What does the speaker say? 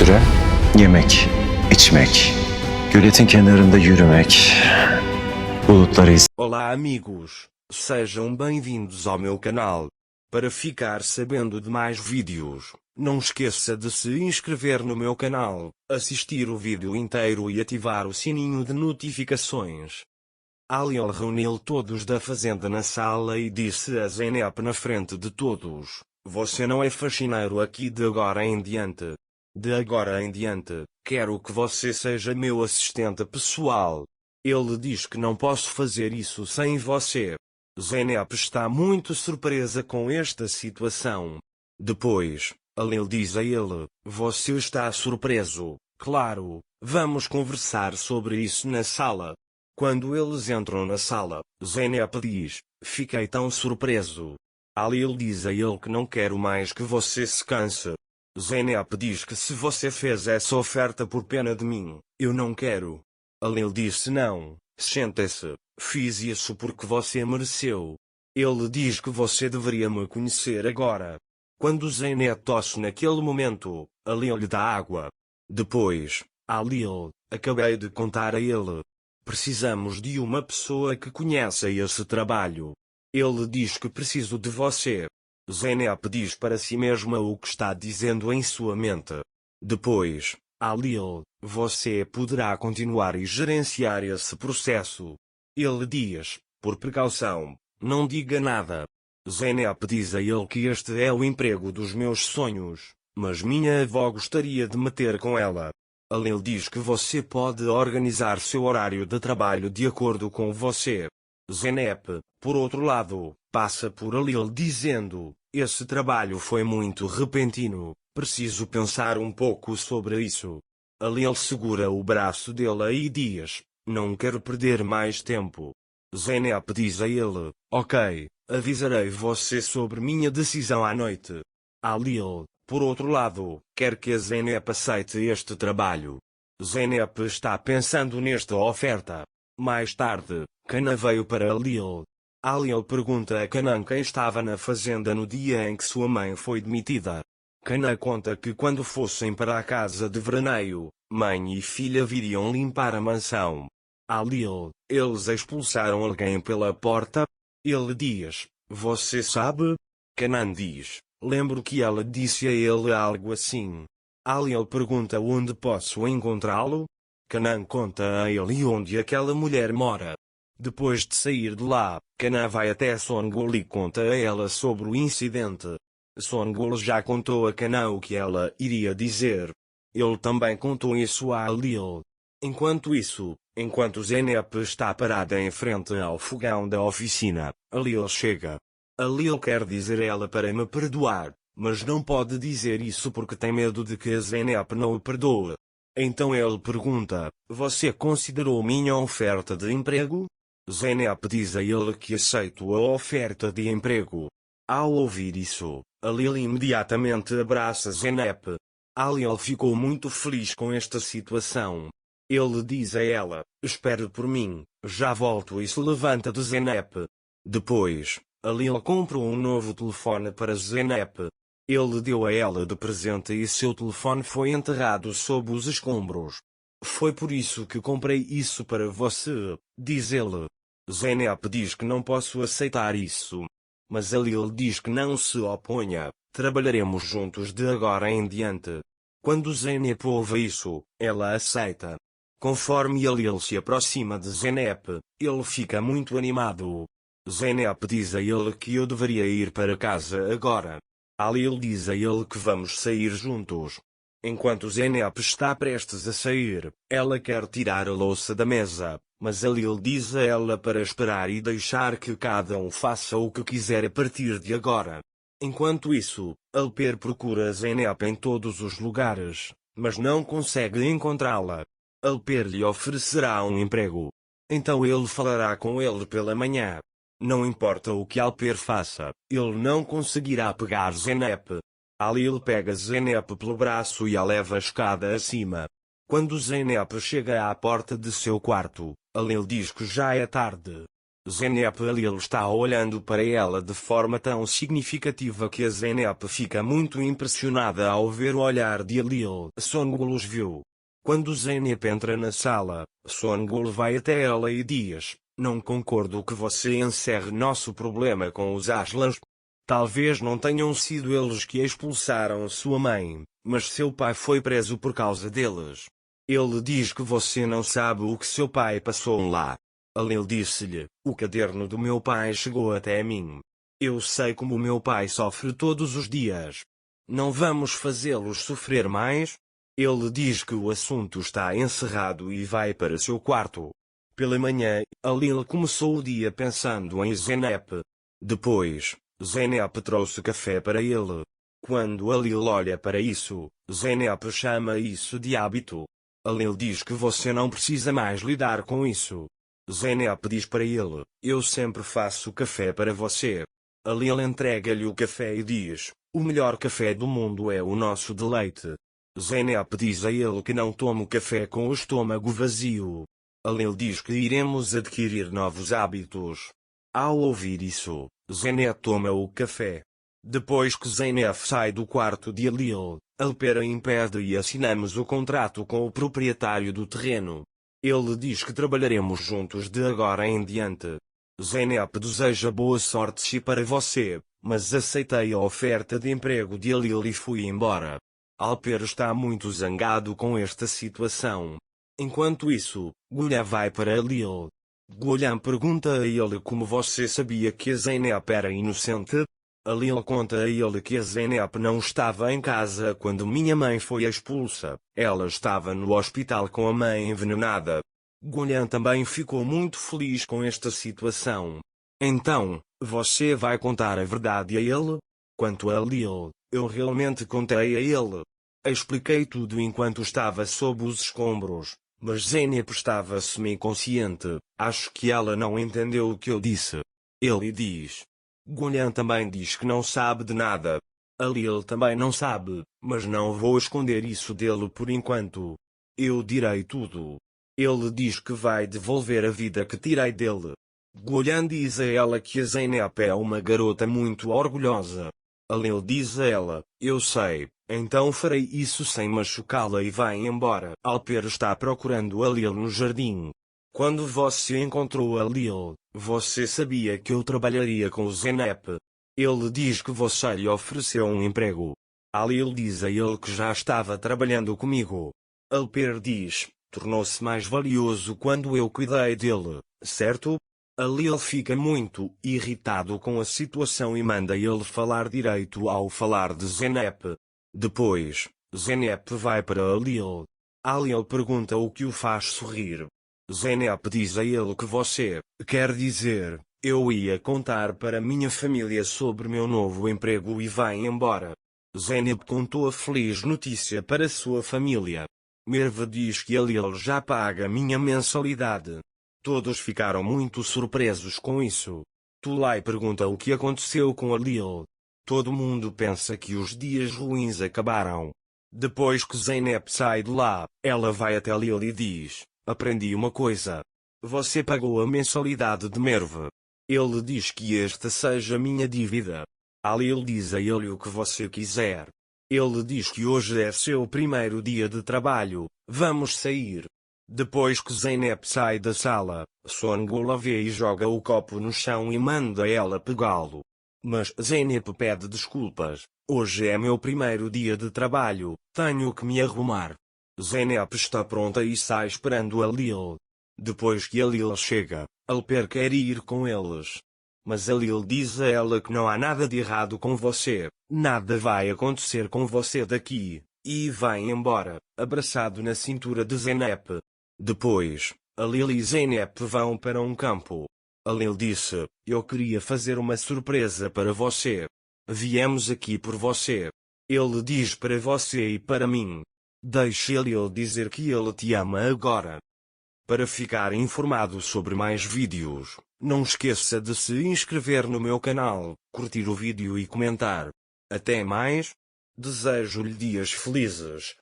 süre yemek, içmek, göletin kenarında yürümek, bulutları Olá amigos, sejam bem-vindos ao meu canal. Para ficar sabendo de mais vídeos, não esqueça de se inscrever no meu canal, assistir o vídeo inteiro e ativar o sininho de notificações. Aliel reuniu todos da fazenda na sala e disse a Zeynep na frente de todos: "Você não é faxineiro aqui de agora em diante. De agora em diante, quero que você seja meu assistente pessoal. Ele diz que não posso fazer isso sem você." Zeynep está muito surpresa com esta situação. Depois, Aliel diz a ele: "Você está surpreso? Claro, vamos conversar sobre isso na sala." Quando eles entram na sala, Zeynep diz: "Fiquei tão surpreso." Aliel diz a ele que não quero mais que você se canse. Zeynep diz que se você fez essa oferta por pena de mim, eu não quero. Aliel disse: "Não, sente-se, fiz isso porque você mereceu." Ele diz que você deveria me conhecer agora. Quando Zeynep tosse naquele momento, Aliel lhe dá água. Depois, Aliel: "Acabei de contar a ele. Precisamos de uma pessoa que conheça esse trabalho. Ele diz que preciso de você." Zeynep diz para si mesma o que está dizendo em sua mente. Depois, Aliel: "Você poderá continuar e gerenciar esse processo." Ele diz: "Por precaução, não diga nada." Zeynep diz a ele que este é o emprego dos meus sonhos, mas minha avó gostaria de me ter com ela. Aliel diz que você pode organizar seu horário de trabalho de acordo com você. Zeynep, por outro lado, passa por Aliel dizendo: "Esse trabalho foi muito repentino, preciso pensar um pouco sobre isso." Aliel segura o braço dela e diz: "Não quero perder mais tempo." Zeynep diz a ele: "Ok, avisarei você sobre minha decisão à noite." Aliel, por outro lado, quer que a Zeynep aceite este trabalho. Zeynep está pensando nesta oferta. Mais tarde, Cana veio para Aliel. Aliel pergunta a Cana quem estava na fazenda no dia em que sua mãe foi demitida. Cana conta que quando fossem para a casa de veraneio, mãe e filha viriam limpar a mansão. Aliel: "Eles expulsaram alguém pela porta?" Ele diz: "Você sabe?" Cana diz: "Lembro que ela disse a ele algo assim." Aliel pergunta onde posso encontrá-lo. Cana conta a ele onde aquela mulher mora. Depois de sair de lá, Cana vai até Songul e conta a ela sobre o incidente. Songul já contou a Cana o que ela iria dizer. Ele também contou isso a Aliel. Enquanto Zeynep está parada em frente ao fogão da oficina, Aliel chega. Aliel quer dizer a ela para me perdoar, mas não pode dizer isso porque tem medo de que a Zeynep não o perdoe. Então ele pergunta: "Você considerou minha oferta de emprego?" Zeynep diz a ele que aceito a oferta de emprego. Ao ouvir isso, Aliel imediatamente abraça Zeynep. Aliel ficou muito feliz com esta situação. Ele diz a ela: "Espere por mim, já volto", e se levanta de Zeynep. Depois, Aliel comprou um novo telefone para Zeynep. Ele deu a ela de presente e seu telefone foi enterrado sob os escombros. "Foi por isso que comprei isso para você", diz ele. Zeynep diz que não posso aceitar isso. Mas Aliel diz que não se oponha, trabalharemos juntos de agora em diante. Quando Zeynep ouve isso, ela aceita. Conforme Aliel se aproxima de Zeynep, ele fica muito animado. Zeynep diz a ele que eu deveria ir para casa agora. Aliel diz a ele que vamos sair juntos. Enquanto Zeynep está prestes a sair, ela quer tirar a louça da mesa, mas Aliel diz a ela para esperar e deixar que cada um faça o que quiser a partir de agora. Enquanto isso, Alper procura Zeynep em todos os lugares, mas não consegue encontrá-la. Alper lhe oferecerá um emprego. Então ele falará com ele pela manhã. Não importa o que Alper faça, ele não conseguirá pegar Zeynep. Aliel pega Zeynep pelo braço e a leva a escada acima. Quando Zeynep chega à porta de seu quarto, Aliel diz que já é tarde. Zeynep. Alil está olhando para ela de forma tão significativa que a Zeynep fica muito impressionada ao ver o olhar de Alil. Songül os viu. Quando Zeynep entra na sala, Songül vai até ela e diz: "Não concordo que você encerre nosso problema com os Aslans. Talvez não tenham sido eles que expulsaram sua mãe, mas seu pai foi preso por causa deles. Ele diz que você não sabe o que seu pai passou lá." Alil disse-lhe: "O caderno do meu pai chegou até mim. Eu sei como meu pai sofre todos os dias. Não vamos fazê-los sofrer mais?" Ele diz que o assunto está encerrado e vai para seu quarto. Pela manhã, Alil começou o dia pensando em Zeynep. Depois, Zeynep trouxe café para ele. Quando Alil olha para isso, Zeynep chama isso de hábito. Alil diz que você não precisa mais lidar com isso. Zeynep diz para ele: "Eu sempre faço café para você." Alil entrega-lhe o café e diz: "O melhor café do mundo é o nosso de leite." Zeynep diz a ele que não toma café com o estômago vazio. Alil diz que iremos adquirir novos hábitos. Ao ouvir isso, Zeynep toma o café. Depois que Zeynep sai do quarto de Alil, Alper a impede e assinamos o contrato com o proprietário do terreno. Ele diz que trabalharemos juntos de agora em diante. Zeynep deseja boa sorte para você, mas aceitei a oferta de emprego de Alil e fui embora. Alper está muito zangado com esta situação. Enquanto isso, Gulliam vai para Alil. Gulliam pergunta a ele como você sabia que a Zeynep era inocente. Alil conta a ele que a Zeynep não estava em casa quando minha mãe foi expulsa, ela estava no hospital com a mãe envenenada. Gulliam também ficou muito feliz com esta situação. Então, você vai contar a verdade a ele? Quanto a Alil, eu realmente contei a ele. Expliquei tudo enquanto estava sob os escombros, mas Zeynep estava semi-consciente, acho que ela não entendeu o que eu disse. Ele diz. Gulliam também diz que não sabe de nada. Alil também não sabe, mas não vou esconder isso dele por enquanto. Eu direi tudo. Ele diz que vai devolver a vida que tirei dele. Gulliam diz a ela que a Zeynep é uma garota muito orgulhosa. Alil diz a ela: "Eu sei, então farei isso sem machucá-la" e vai embora. Alper está procurando Alil no jardim. Quando você encontrou Alil, você sabia que eu trabalharia com o Zeynep. Ele diz que você lhe ofereceu um emprego. Alil diz a ele que já estava trabalhando comigo. Alper diz: "Tornou-se mais valioso quando eu cuidei dele, certo?" Alil fica muito irritado com a situação e manda ele falar direito ao falar de Zeynep. Depois, Zeynep vai para Alil. Alil pergunta o que o faz sorrir. Zeynep diz a ele que você, quer dizer, eu ia contar para minha família sobre meu novo emprego e vai embora. Zeynep contou a feliz notícia para sua família. Merve diz que Alil já paga minha mensalidade. Todos ficaram muito surpresos com isso. Tulay pergunta o que aconteceu com Alil. Todo mundo pensa que os dias ruins acabaram. Depois que Zeynep sai de lá, ela vai até Alil e diz: "Aprendi uma coisa. Você pagou a mensalidade de Merve. Ele diz que esta seja minha dívida." Alil diz a ele o que você quiser. Ele diz que hoje é seu primeiro dia de trabalho, vamos sair. Depois que Zeynep sai da sala, Songül a vê e joga o copo no chão e manda ela pegá-lo. Mas Zeynep pede desculpas: "Hoje é meu primeiro dia de trabalho, tenho que me arrumar." Zeynep está pronta e sai esperando Alil. Depois que Alil chega, Alper quer ir com eles. Mas Alil diz a ela que não há nada de errado com você, nada vai acontecer com você daqui, e vai embora, abraçado na cintura de Zeynep. Depois, Alil e Zeynep vão para um campo. Alil disse: "Eu queria fazer uma surpresa para você. Viemos aqui por você." Ele diz para você e para mim. Deixe Alil dizer que ele te ama agora. Para ficar informado sobre mais vídeos, não esqueça de se inscrever no meu canal, curtir o vídeo e comentar. Até mais. Desejo-lhe dias felizes.